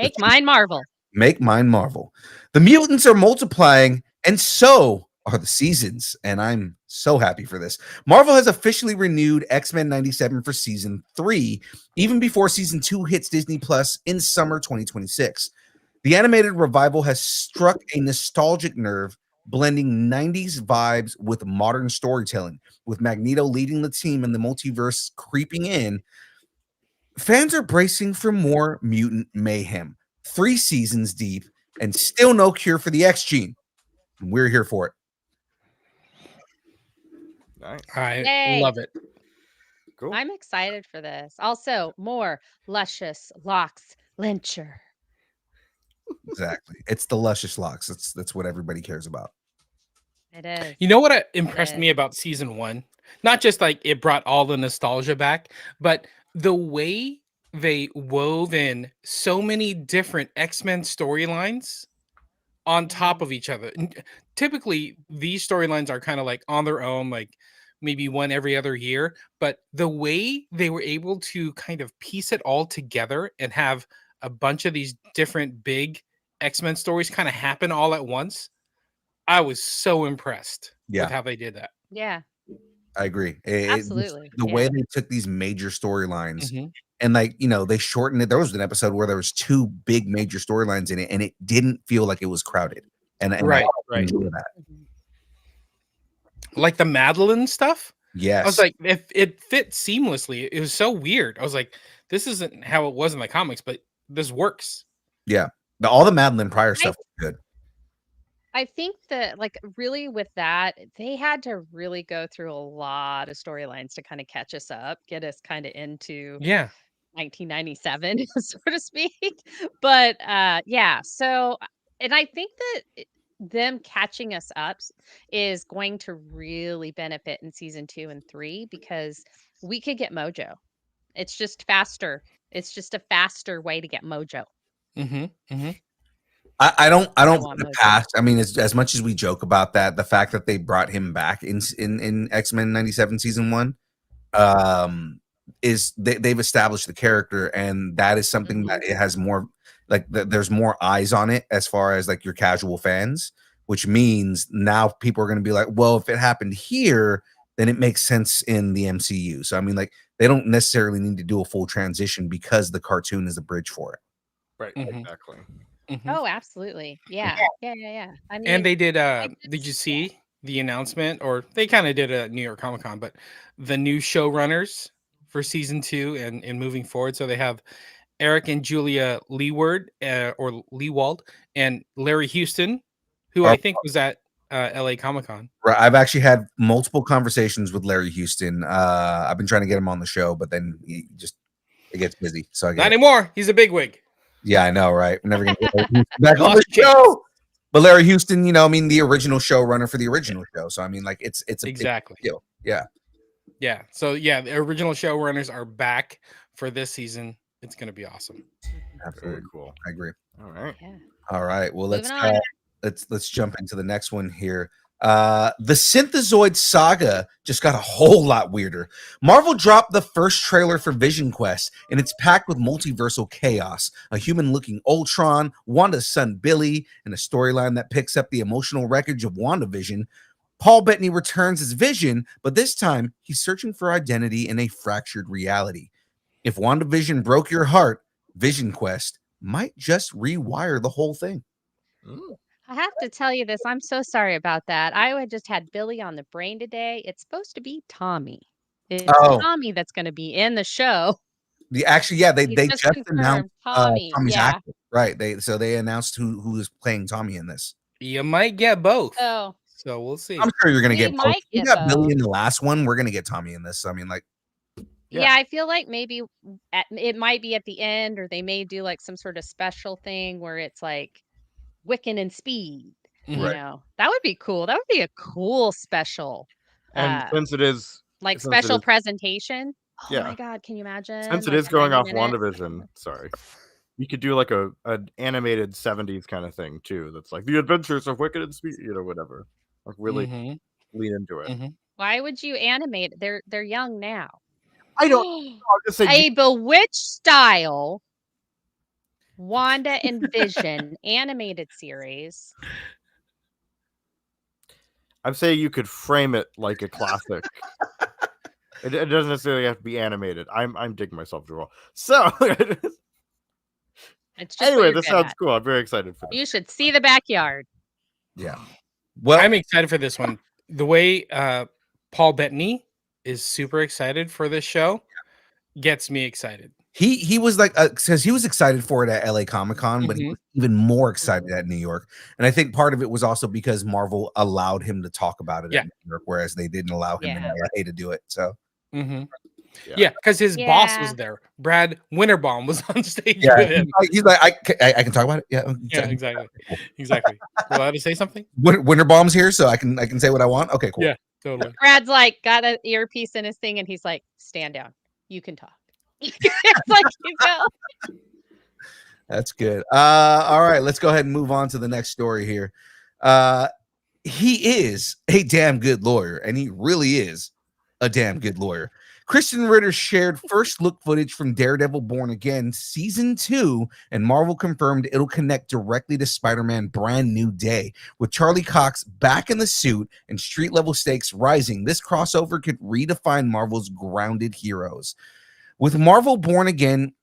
Make mine Marvel. Make mine Marvel. The mutants are multiplying, and so are the seasons. And I'm so happy for this. Marvel has officially renewed X-Men 97 for season 3, even before season 2 hits Disney Plus in summer 2026. The animated revival has struck a nostalgic nerve, blending 90s vibes with modern storytelling, with Magneto leading the team and the multiverse creeping in. Fans are bracing for more mutant mayhem. 3 seasons deep, and still no cure for the X gene. We're here for it. Nice. Yay. love it. Cool. I'm excited for this. Also, more luscious locks, Lyncher. Exactly. It's the luscious locks. That's what everybody cares about. It is. You know what impressed me about season 1? Not just like it brought all the nostalgia back, but the way they wove in so many different X-Men storylines on top of each other. Typically, these storylines are kind of like on their own, like maybe one every other year. But the way they were able to kind of piece it all together and have a bunch of these different big X-Men stories kind of happen all at once, I was so impressed with how they did that. Yeah. I agree. Absolutely. The way they took these major storylines and they shortened it. There was an episode where there was 2 big major storylines in it, and it didn't feel like it was crowded. And right. Enjoy that. Like the Madeline stuff. Yes. I was like, if it fit seamlessly, it was so weird. I was like, this isn't how it was in the comics, but this works. Yeah. All the Madeline Pryor stuff was good. I think that, like, really with that, they had to really go through a lot of storylines to kind of catch us up, get us kind of into 1997, so to speak. But yeah, so, and I think that them catching us up is going to really benefit in season 2 and 3 because we could get Mojo. It's just faster. It's just a faster way to get Mojo. I don't put it past. I mean, as much as we joke about that, the fact that they brought him back in X-Men 97 season 1, is they've established the character, and that is something that it has more like there's more eyes on it as far as like your casual fans, which means now people are going to be like, well, if it happened here, then it makes sense in the MCU. So I mean, like they don't necessarily need to do a full transition because the cartoon is a bridge for it. Right. Exactly. Oh, absolutely. Yeah. I mean, and they did did you see the announcement, or they kind of did a New York Comic Con, but the new showrunners for season 2 and moving forward? So they have Eric and Julia Leeward or Leewald and Larry Houston, who I think was at LA Comic Con. Right. I've actually had multiple conversations with Larry Houston. I've been trying to get him on the show, but then it gets busy. So Not anymore. He's a bigwig. Yeah, I know, right? We're never gonna get back on the show. But Larry Houston, I mean, the original showrunner for the original show. So I mean, like it's a exactly big deal. Yeah. So yeah, the original showrunners are back for this season. It's gonna be awesome. Absolutely. Very cool. I agree. All right. Yeah. All right. Well, let's jump into the next one here. The Synthezoid saga just got a whole lot weirder. Marvel dropped the first trailer for Vision Quest, and it's packed with multiversal chaos, a human-looking Ultron, Wanda's son Billy, and a storyline that picks up the emotional wreckage of WandaVision. Paul Bettany returns as Vision, but this time he's searching for identity in a fractured reality. If WandaVision broke your heart, Vision Quest might just rewire the whole thing. I have to tell you this. I'm so sorry about that. I just had Billy on the brain today. It's supposed to be Tommy. It's Tommy that's going to be in the show. They just announced Tommy's yeah. actor. Right. They announced who is playing Tommy in this. You might get both. Oh. So we'll see. I'm sure you're gonna get both. You got both. Billy in the last one. We're gonna get Tommy in this. So, I mean, like, yeah, I feel like maybe it might be at the end, or they may do like some sort of special thing where it's like Wiccan and Speed. You know, that would be cool. That would be a cool special. And since it is like special presentation. Oh yeah. my God, can you imagine? Since it is going off WandaVision, sorry. You could do like an animated 70s kind of thing too. That's like the adventures of Wicked and Speed, whatever. Like really lean into it. Why would you animate? They're young now. I don't. A Bewitched style Wanda and Vision animated series. I'm saying you could frame it like a classic. It doesn't necessarily have to be animated. I'm digging myself to roll. So It's just anyway, this sounds cool. I'm very excited for this. You should see the backyard. Yeah. Well, I'm excited for this one. The way Paul Bettany is super excited for this show gets me excited. He was like, because he was excited for it at LA Comic-Con, but he was even more excited at New York. And I think part of it was also because Marvel allowed him to talk about it at New York, whereas they didn't allow him in LA to do it. So yeah, because his boss was there. Brad Winterbaum was on stage with him. He's like, I can talk about it. Yeah, exactly. Exactly. You're allowed to say something? Winterbaum's here, so I can say what I want. Okay, cool. Yeah, totally. Brad's like got an earpiece in his thing, and he's like, "Stand down. You can talk." It's like, you go. That's good. All right, let's go ahead and move on to the next story here. He is a damn good lawyer, and he really is a damn good lawyer. Kristen Ritter shared first look footage from Daredevil Born Again Season 2, and Marvel confirmed it'll connect directly to Spider-Man Brand New Day. With Charlie Cox back in the suit and street-level stakes rising, this crossover could redefine Marvel's grounded heroes. With Daredevil Born Again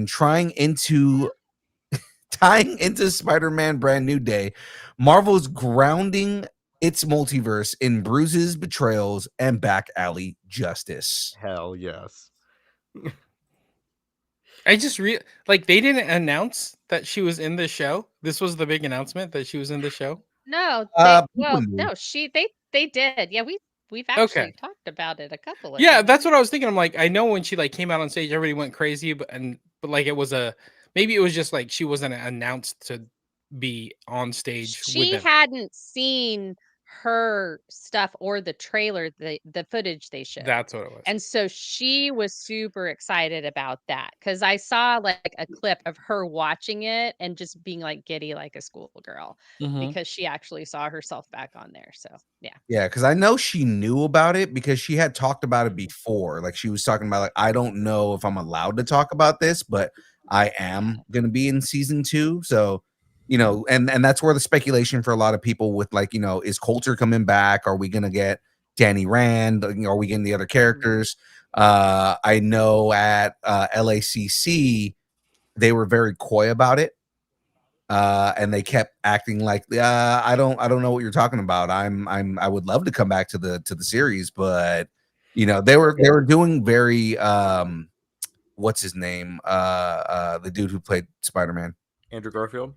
tying into Spider-Man Brand New Day, Marvel's grounding its multiverse in bruises, betrayals, and back alley justice. Hell yes. I just like they didn't announce that she was in the show. This was the big announcement that she was in the show. No, they did. Yeah, we've actually talked about it a couple of times. That's what I was thinking. I'm like, I know when she like came out on stage, everybody went crazy, but like it was maybe it was just like she wasn't announced to be on stage. She hadn't seen her stuff or the trailer, the footage they showed. That's what it was. And so she was super excited about that because I saw like a clip of her watching it and just being like giddy like a schoolgirl because she actually saw herself back on there. So yeah, because I know she knew about it because she had talked about it before. Like she was talking about like, I don't know if I'm allowed to talk about this, but I am gonna be in season 2. So and that's where the speculation for a lot of people with like, is Coulter coming back? Are we going to get Danny Rand? Are we getting the other characters? I know at LACC, they were very coy about it. And they kept acting like, I don't know what you're talking about. I would love to come back to the series, but they were doing very, what's his name? The dude who played Spider-Man. Andrew Garfield.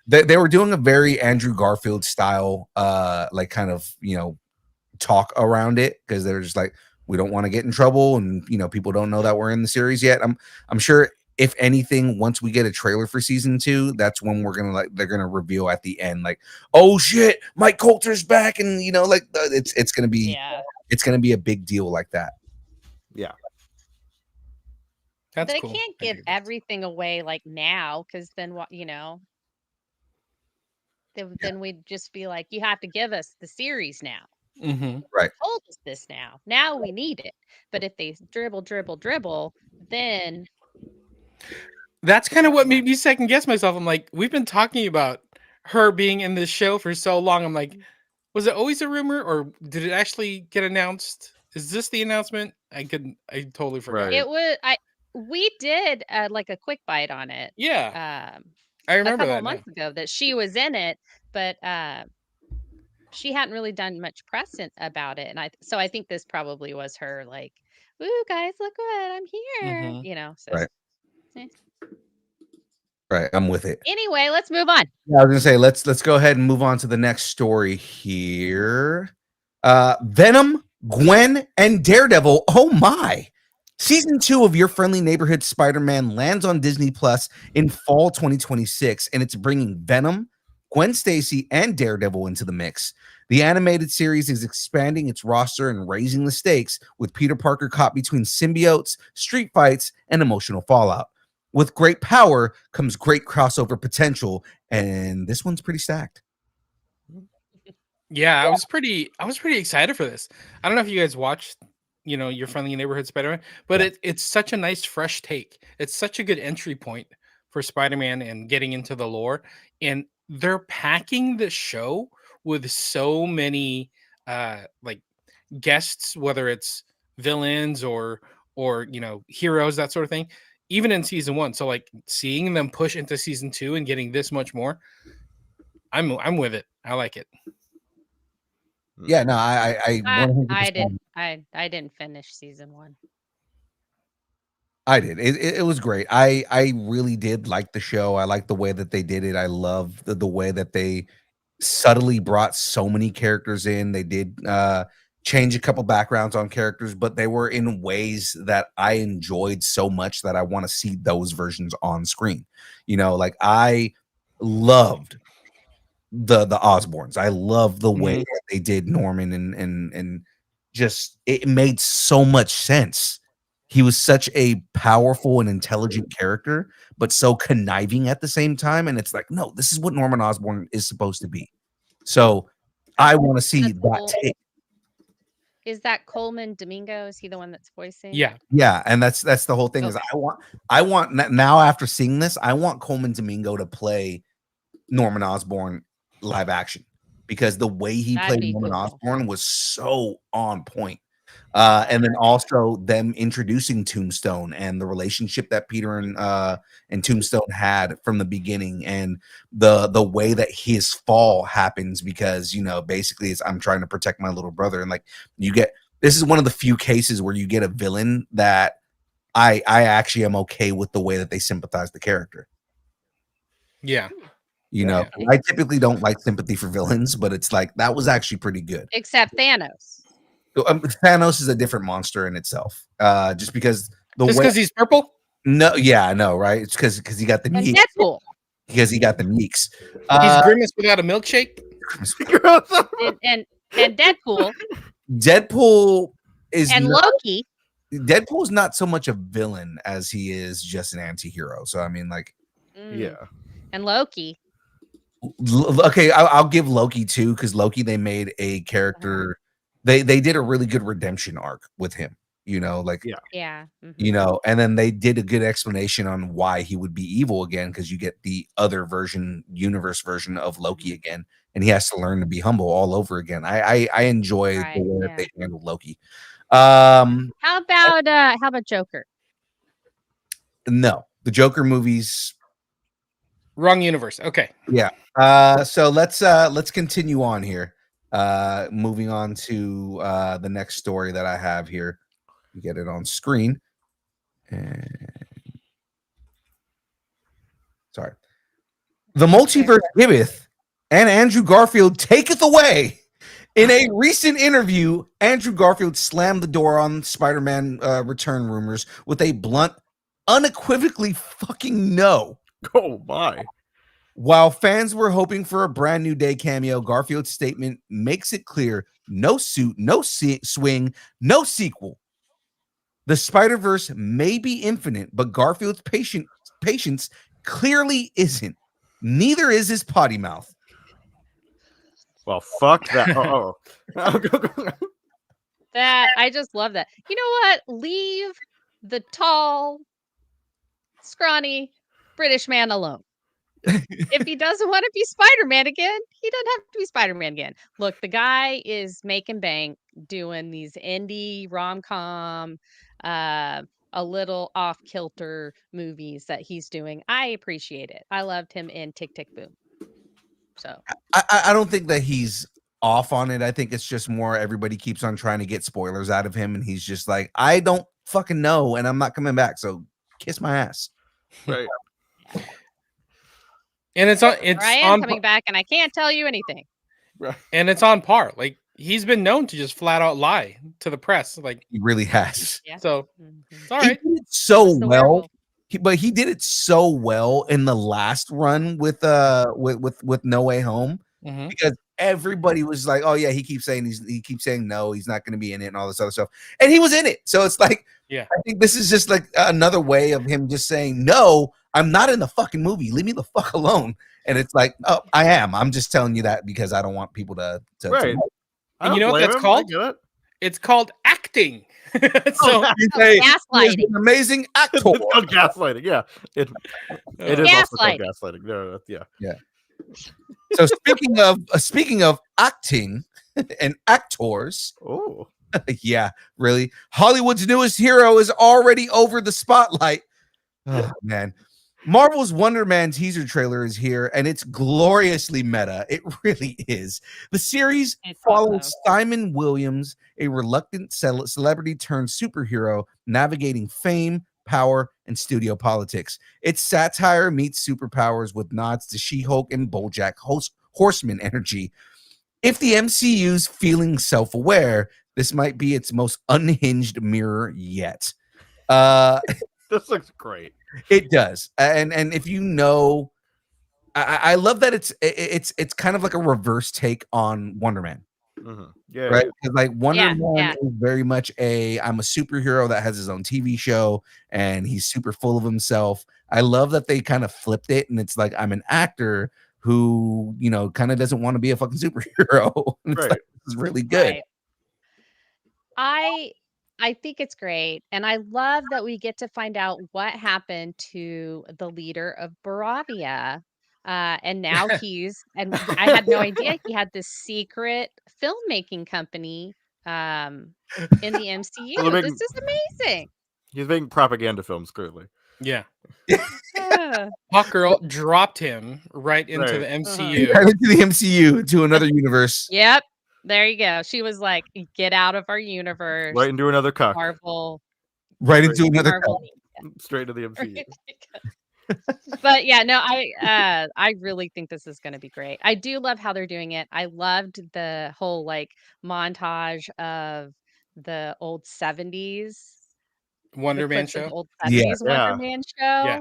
They were doing a very Andrew Garfield style, like kind of talk around it because they're just like, we don't want to get in trouble, and people don't know that we're in the series yet. I'm sure if anything, once we get a trailer for season 2, that's when they're gonna reveal at the end, like, oh shit, Mike Coulter's back, and it's gonna be a big deal like that. Yeah. That's cool. They can't give everything away like now, because then what then we'd just be like, you have to give us the series now. Right. Told us this now. Now we need it. But if they dribble, then that's kind of what made me second guess myself. I'm like, we've been talking about her being in this show for so long. I'm like, was it always a rumor, or did it actually get announced? Is this the announcement? I totally forgot. Right. It was. We did like a quick bite on it. Yeah. I remember a couple that of months ago that she was in it, but she hadn't really done much press about it, and so I think this probably was her like, "Ooh, guys, look what I'm here," So. Right. Right, I'm with it. Anyway, let's move on. Yeah, I was gonna say let's go ahead and move on to the next story here. Venom, Gwen, and Daredevil. Oh my! Season 2 of Your Friendly Neighborhood Spider-Man lands on Disney Plus in fall 2026, and it's bringing Venom, Gwen Stacy, and Daredevil into the mix. The animated series is expanding its roster and raising the stakes, with Peter Parker caught between symbiotes, street fights, and emotional fallout. With great power comes great crossover potential, and this one's pretty stacked. Yeah, I was pretty excited for this. I don't know if you guys watched your friendly neighborhood Spider-Man, but it's such a nice fresh take. It's such a good entry point for Spider-Man and getting into the lore, and they're packing the show with so many like guests, whether it's villains or heroes, that sort of thing, even in season 1. So like seeing them push into season 2 and getting this much more, I'm with it. I like it. Yeah, no, I 100%. I didn't finish season 1. I did. It was great. I really did like the show. I like the way that they did it. I love the way that they subtly brought so many characters in. They did change a couple backgrounds on characters, but they were in ways that I enjoyed so much that I want to see those versions on screen. Like I loved the Osborns. I love the way that they did Norman and just it made so much sense. He was such a powerful and intelligent character, but so conniving at the same time. And it's like, no, this is what Norman Osborn is supposed to be. So I want to see that take. Is that Coleman Domingo? Is he the one that's voicing? Yeah, and that's the whole thing. Is I want now after seeing this, I want Coleman Domingo to play Norman Osborn live action, because the way he played Norman Osborn was so on point. And then also them introducing Tombstone and the relationship that Peter and Tombstone had from the beginning, and the way that his fall happens, because basically it's I'm trying to protect my little brother, and like this is one of the few cases where you get a villain that I actually am okay with the way that they sympathize the character. I typically don't like sympathy for villains, but it's like that was actually pretty good. Except Thanos. Thanos is a different monster in itself. Just because he's purple? No, yeah, I know, right? It's because he got the meeks. Deadpool. Because he got the meeks. He's Grimace without a milkshake. and Deadpool. Deadpool is Loki. Deadpool is not so much a villain as he is just an anti-hero. So I mean, like, and Loki. Okay, I'll give Loki too, because Loki, they made a character. They did a really good redemption arc with him, and then they did a good explanation on why he would be evil again, because you get the other universe version of Loki again, and he has to learn to be humble all over again. I enjoy the way that they handled Loki. How about Joker? No, the Joker movies. Wrong universe. Okay. Yeah. So let's continue on here. Moving on to the next story that I have here. You get it on screen. Sorry. The multiverse giveth, and Andrew Garfield taketh away. In a recent interview, Andrew Garfield slammed the door on Spider-Man return rumors with a blunt, unequivocally fucking no. Oh my. While fans were hoping for a brand new day cameo, Garfield's statement makes it clear: no suit, no swing, no sequel. The Spider-Verse may be infinite, but Garfield's patience clearly isn't. Neither is his potty mouth. Well, fuck that. That I just love that. You know what? Leave the tall, scrawny British man alone. If he doesn't want to be Spider-Man again, he doesn't have to be Spider-Man again. Look, the guy is making bank doing these indie rom-com, a little off-kilter movies that he's doing. I appreciate it. I loved him in Tick, Tick, Boom. So I don't think that he's off on it. I think it's just more everybody keeps on trying to get spoilers out of him, and he's just like, I don't fucking know, and I'm not coming back, so kiss my ass. Right. And it's coming back, and I can't tell you anything. And it's on par. Like, he's been known to just flat out lie to the press. Like, he really has. Yeah. So it's all right. He did it so well. But he did it so well in the last run with No Way Home, because everybody was like, "Oh yeah, he keeps saying no, he's not going to be in it, and all this other stuff," and he was in it. So it's like, I think this is just like another way of him just saying, "No, I'm not in the fucking movie. Leave me the fuck alone." And it's like, "Oh, I am. I'm just telling you that because I don't want people to." Right. And you know what that's called? It's called acting. So gaslighting. An amazing actor. It's called gaslighting. Yeah, it is also called gaslighting. No, yeah. So speaking of acting and actors, yeah, really, Hollywood's newest hero is already over the spotlight. Oh man. Marvel's Wonder Man teaser trailer is here, and it's gloriously meta. It really is. The series follows Simon Williams, a reluctant celebrity turned superhero, navigating fame, power, and studio politics. It's satire meets superpowers with nods to She-Hulk and BoJack Horseman energy. If the MCU's feeling self-aware, this might be its most unhinged mirror yet. This looks great. It does, and if you know, I love that it's kind of like a reverse take on Wonder Man. Mm-hmm. Yeah, right. Like Wonder Man is very much I'm a superhero that has his own TV show, and he's super full of himself. I love that they kind of flipped it, and it's like I'm an actor who kind of doesn't want to be a fucking superhero. It's like, this is really good. Right. I think it's great. And I love that we get to find out what happened to the leader of Baravia. And now and I had no idea he had this secret filmmaking company in the MCU. This is amazing. He's making propaganda films, clearly. Yeah. Hawk Girl dropped him right into the MCU. Right into the MCU, to another universe. Yep. There you go. She was like, get out of our universe. Right into another cock. Marvel. Right into another cock. Straight to the MCU. But yeah, no, I really think this is going to be great. I do love how they're doing it. I loved the whole like montage of the old 70s Wonder Man show. Old 70s Wonder Man show. Yeah.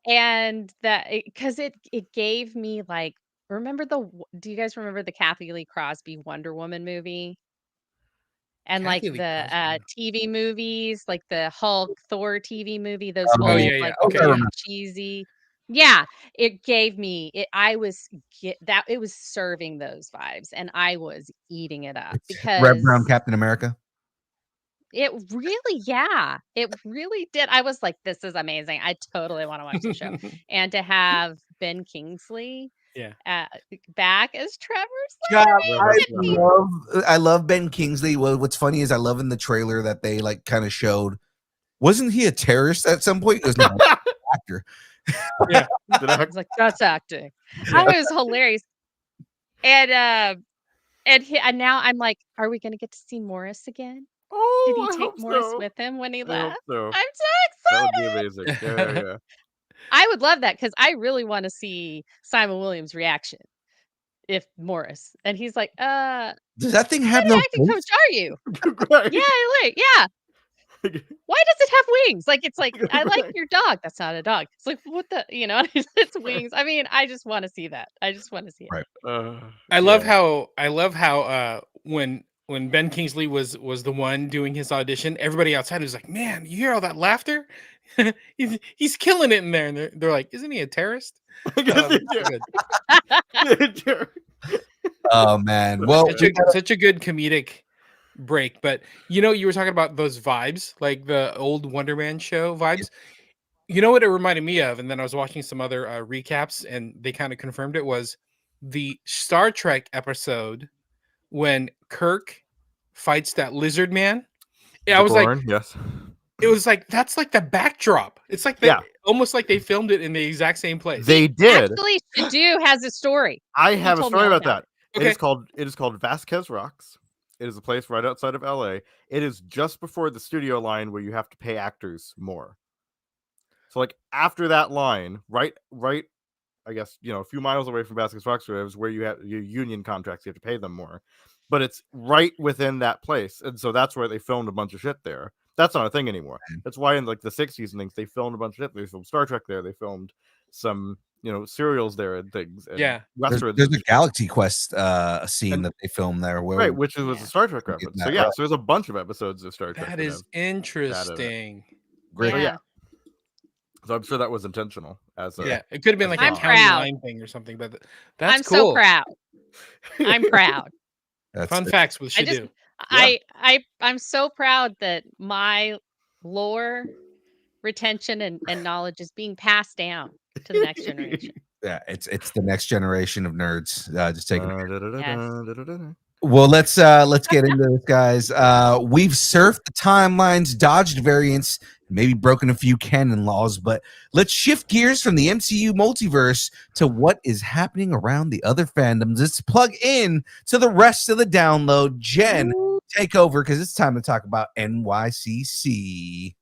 And that because it gave me like, do you guys remember the Kathy Lee Crosby Wonder Woman movie? And Kathy like the TV movies, like the Hulk, Thor TV movie, those cheesy. Yeah, it gave me it. It was serving those vibes, and I was eating it up because Red Brown Captain America. It really did. I was like, this is amazing. I totally want to watch the show. And to have Ben Kingsley back as Trevor Slade. I love Ben Kingsley. Well, what's funny is I love in the trailer that they like kind of showed, wasn't he a terrorist at some point? He was not an actor. Yeah. I was like, that's acting. That was hilarious. And now I'm like, are we gonna get to see Morris again? Did he take Morris with him when he left? I'm so excited. That would be amazing. Yeah. I would love that because I really want to see Simon Williams' reaction if Morris. And he's like, does that thing have no acting coach are you? Yeah. Why does it have wings? Like it's like I like your dog. That's not a dog. It's like what the it's wings. I mean, I just want to see that. I just want to see it. Right. I love how when Ben Kingsley was the one doing his audition, everybody outside was like, "Man, you hear all that laughter? he's killing it in there." And they're like, "Isn't he a terrorist?" Oh man, well, such a good comedic break. But you were talking about those vibes, like the old Wonder Man show vibes. You know what it reminded me of? And then I was watching some other recaps, and they kind of confirmed it was the Star Trek episode when Kirk fights that lizard man. Yeah, I was like, yes. It was like that's like the backdrop. It's like almost like they filmed it in the exact same place. They did. Actually, SHDU has a story. I have a story about that. Okay. It is called Vasquez Rocks. It is a place right outside of LA. It is just before the studio line where you have to pay actors more. So like after that line, right, I guess, a few miles away from Vasquez Rocks is where you have your union contracts, you have to pay them more. But it's right within that place. And so that's where they filmed a bunch of shit there. That's not a thing anymore. That's why in like the 60s and things, they filmed a bunch of shit. They filmed Star Trek there. They filmed some, serials there and things. And there's a Galaxy Quest scene that they filmed there. Which was a Star Trek reference. So so there's a bunch of episodes of Star Trek. That is interesting. Great. So, so I'm sure that was intentional. It could have been like a county line thing or something, but that's I'm cool. so proud. I'm proud. Fun facts with SHDU. I'm so proud that my lore retention and knowledge is being passed down to the next generation. Yeah, it's the next generation of nerds. Just taking. Yes. Well, let's get into this, guys. We've surfed the timelines, dodged variants, maybe broken a few canon laws, but let's shift gears from the MCU multiverse to what is happening around the other fandoms. Let's plug in to the rest of the download. Jen, take over because it's time to talk about NYCC.